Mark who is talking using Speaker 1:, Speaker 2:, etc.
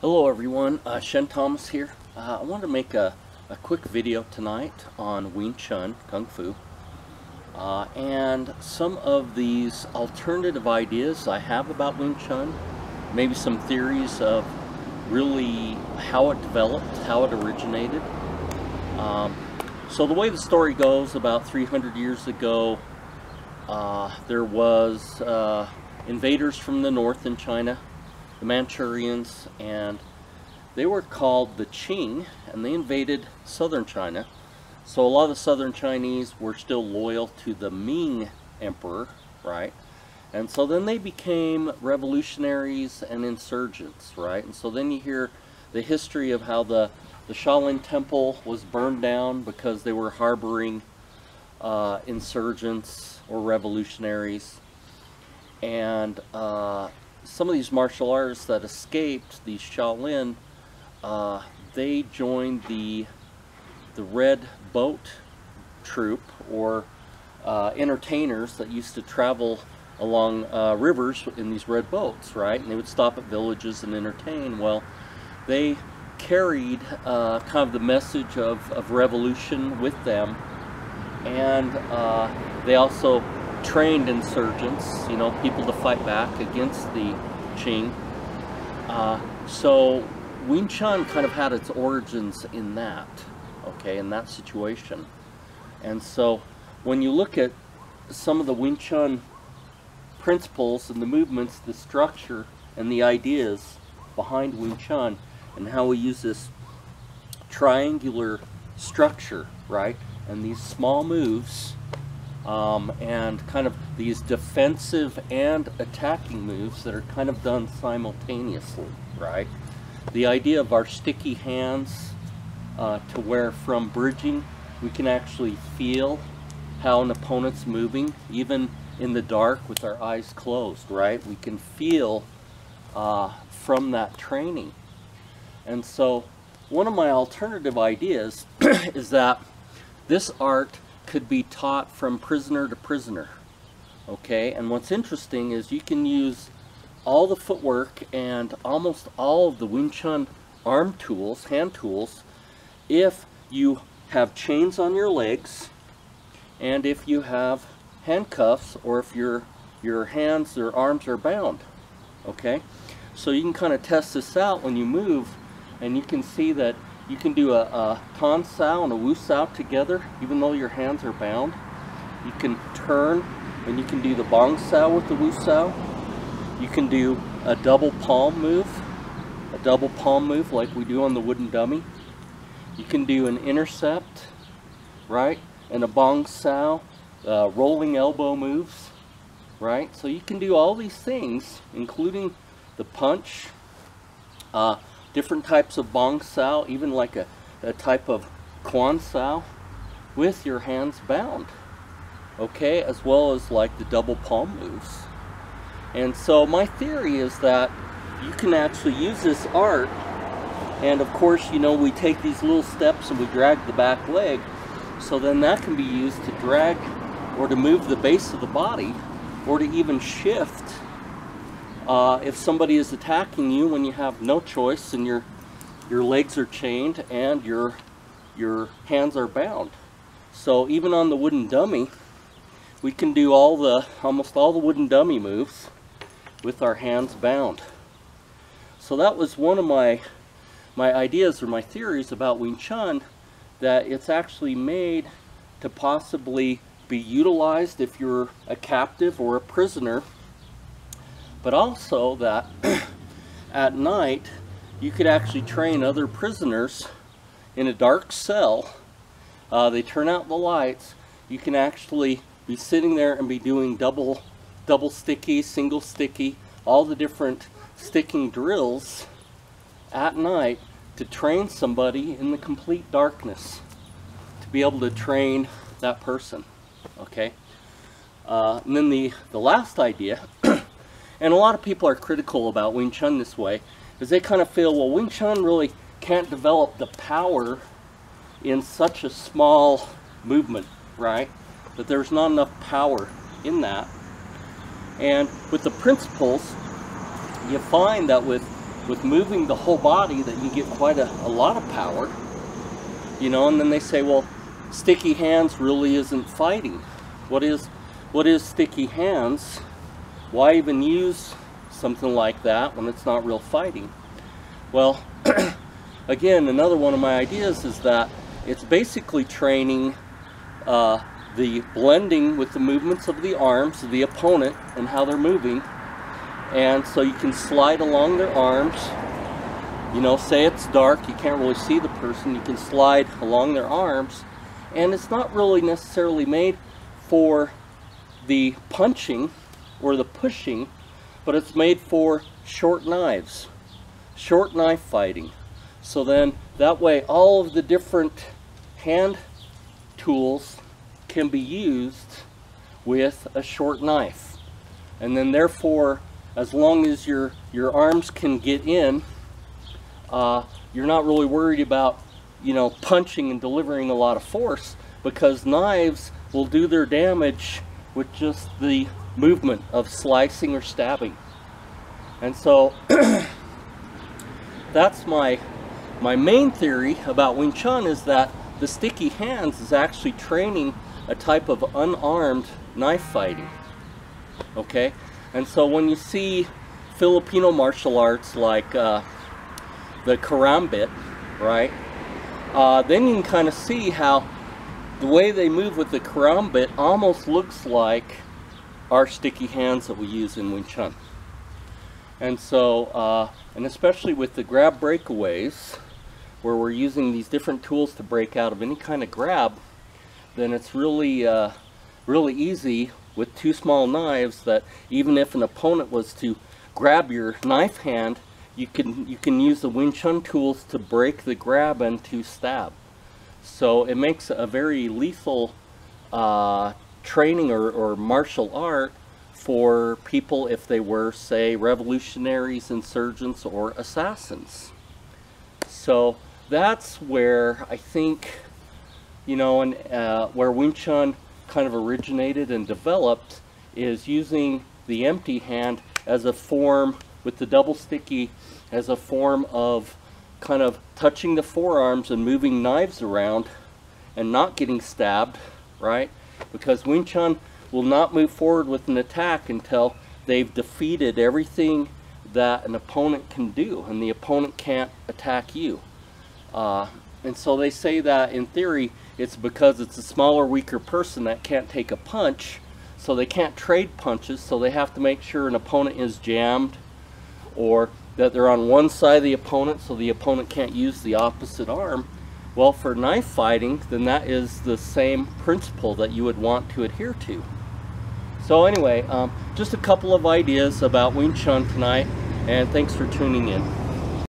Speaker 1: Hello everyone, Shen Thomas here. I wanted to make a quick video tonight on Wing Chun, Kung Fu, and some of these alternative ideas I have about Wing Chun, maybe some theories of really how it developed, how it originated. So the way the story goes, about 300 years ago, there was invaders from the north in China, the Manchurians, and they were called the Qing, and they invaded southern China. So a lot of the southern Chinese were still loyal to the Ming emperor, right? And so then they became revolutionaries and insurgents, right? And so then you hear the history of how the Shaolin Temple was burned down because they were harboring insurgents or revolutionaries. And some of these martial artists that escaped, these Shaolin, they joined the Red Boat Troop, or entertainers that used to travel along rivers in these red boats, right? And they would stop at villages and entertain. Well, they carried kind of the message of revolution with them, and they also trained insurgents, you know, people to fight back against the Qing. So Wing Chun kind of had its origins in that, okay, in that situation. And so when you look at some of the Wing Chun principles and the movements, the structure and the ideas behind Wing Chun, and how we use this triangular structure, right, and these small moves, and kind of these defensive and attacking moves that are kind of done simultaneously, right? The idea of our sticky hands, to where from bridging we can actually feel how an opponent's moving, even in the dark with our eyes closed, right? We can feel from that training. And so one of my alternative ideas is that this art could be taught from prisoner to prisoner, okay? And what's interesting is you can use all the footwork and almost all of the Wing Chun arm tools, hand tools, if you have chains on your legs and if you have handcuffs, or if your hands or arms are bound, okay? So you can kind of test this out when you move, and you can see that you can do a Tan Sao and a Wu Sao together, even though your hands are bound. You can turn, and you can do the Bong Sao with the Wu Sao. You can do a double palm move like we do on the wooden dummy. You can do an intercept, right, and a Bong Sao, rolling elbow moves, right? So you can do all these things, including the punch, different types of Bong Sao, even like a type of Quan Sao with your hands bound, okay, as well as like the double palm moves. And so my theory is that you can actually use this art, and of course, you know, we take these little steps and we drag the back leg, so then that can be used to drag or to move the base of the body, or to even shift if somebody is attacking you when you have no choice and your legs are chained and your hands are bound. So even on the wooden dummy, we can do almost all the wooden dummy moves with our hands bound. So that was one of my ideas or my theories about Wing Chun, that it's actually made to possibly be utilized if you're a captive or a prisoner, but also that at night you could actually train other prisoners in a dark cell. They turn out the lights. You can actually be sitting there and be doing double sticky, single sticky, all the different sticking drills at night to train somebody in the complete darkness, to be able to train that person, okay? And then the last idea, and a lot of people are critical about Wing Chun this way, is they kind of feel, well, Wing Chun really can't develop the power in such a small movement, right? That there's not enough power in that. And with the principles, you find that with with moving the whole body that you get quite a lot of power. You know, and then they say, well, sticky hands really isn't fighting. What is sticky hands? Why even use something like that when it's not real fighting? Well, again, another one of my ideas is that it's basically training the blending with the movements of the arms of the opponent and how they're moving. And so you can slide along their arms. You know, say it's dark, you can't really see the person, you can slide along their arms, and it's not really necessarily made for the punching or the pushing, but it's made for short knives, short knife fighting. So then that way all of the different hand tools can be used with a short knife. And then therefore, as long as your arms can get in, you're not really worried about, you know, punching and delivering a lot of force, because knives will do their damage with just the movement of slicing or stabbing. And so that's my main theory about Wing Chun, is that the sticky hands is actually training a type of unarmed knife fighting. Okay? And so when you see Filipino martial arts like the karambit, right? Then you can kind of see how the way they move with the karambit almost looks like our sticky hands that we use in Wing Chun. And so, and especially with the grab breakaways, where we're using these different tools to break out of any kind of grab, then it's really, really easy with two small knives that even if an opponent was to grab your knife hand, you can use the Wing Chun tools to break the grab and to stab. So it makes a very lethal training or martial art for people if they were, say, revolutionaries, insurgents, or assassins. So that's where I think, you know, and where Wing Chun kind of originated and developed, is using the empty hand as a form, with the double sticky, as a form of kind of touching the forearms and moving knives around and not getting stabbed, right? Because Wing Chun will not move forward with an attack until they've defeated everything that an opponent can do, and the opponent can't attack you. And so they say that in theory it's because it's a smaller, weaker person that can't take a punch, so they can't trade punches, so they have to make sure an opponent is jammed, or that they're on one side of the opponent so the opponent can't use the opposite arm. Well, for knife fighting, then that is the same principle that you would want to adhere to. So anyway, just a couple of ideas about Wing Chun tonight, and thanks for tuning in.